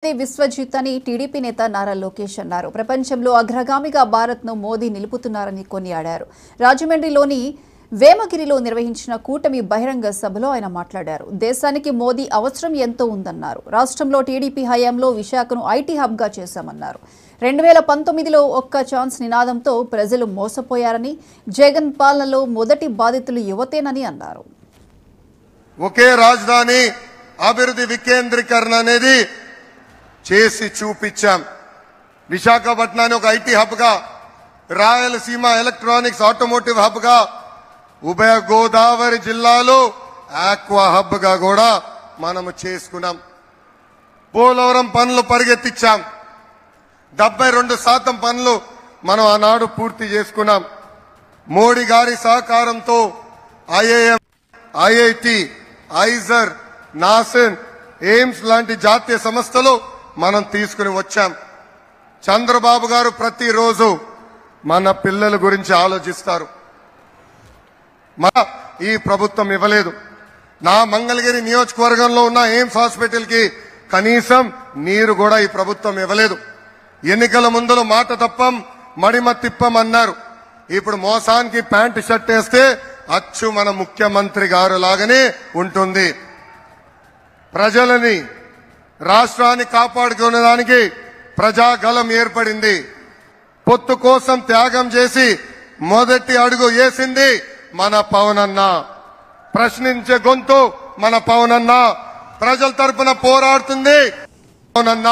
విశ్వజిత్ అని టీడీపీ నేత నారా లోకేష్ అన్నారు. ప్రపంచంలో అగ్రగామిగా భారత్ను మోదీ నిలుపుతున్నారని కొనియాడారు. రాజమండ్రిలోని వేమగిరిలో నిర్వహించిన కూటమి బహిరంగ సభలో ఆయన మాట్లాడారు. దేశానికి మోదీ అవసరం ఎంతో ఉందన్నారు. రాష్ట్రంలో టీడీపీ హయాంలో విశాఖను ఐటీ హబ్గా చేశామన్నారు. 2019లో ఒక్క ఛాన్స్ నినాదంతో ప్రజలు మోసపోయారని, జగన్ పాలనలో మొదటి బాధితులు యువతేనని అన్నారు. ఒకే రాజధాని అభివృద్ధి వికేంద్రీకరణ అనేది చేసి చూపించాం. విశాఖపట్నాన్ని ఒక ఐటీ హబ్ గా, రాయలసీమ ఎలక్ట్రానిక్స్ ఆటోమోటివ్ హబ్ గా, ఉభయ గోదావరి జిల్లాలో ఆక్వా హబ్ గా కూడా మనము చేసుకున్నాం. పోలవరం పనులు పరిగెత్తించాం. 72% పనులు మనం ఆనాడు పూర్తి చేసుకున్నాం. మోడీ గారి సహకారంతో IIM, IIT, IISER, NACIN, AIIMS లాంటి జాతీయ సంస్థలు మనం తీసుకుని వచ్చాం. చంద్రబాబు గారు ప్రతిరోజు మన పిల్లల గురించి ఆలోచిస్తారు. ఈ ప్రభుత్వం ఇవ్వలేదు. నా మంగళగిరి నియోజకవర్గంలో ఉన్న ఎయిమ్స్ హాస్పిటల్ కి కనీసం నీరు కూడా ఈ ప్రభుత్వం ఇవ్వలేదు. ఎన్నికల ముందులో మాట తప్పం, మడిమ తిప్పం అన్నారు. ఇప్పుడు మోసానికి ప్యాంటు షర్ట్ వేస్తే అచ్చు మన ముఖ్యమంత్రి గారు లాగానే ఉంటుంది. ప్రజలని, రాష్ట్రాన్ని కాపాడుకునేదానికి ప్రజాగలం ఏర్పడింది. పొత్తు కోసం త్యాగం చేసి మొదటి అడుగు వేసింది మన పవన్ అన్న. ప్రశ్నించే గొంతు మన పవన్ అన్న. ప్రజల తరపున పోరాడుతుంది పవన్ అన్న.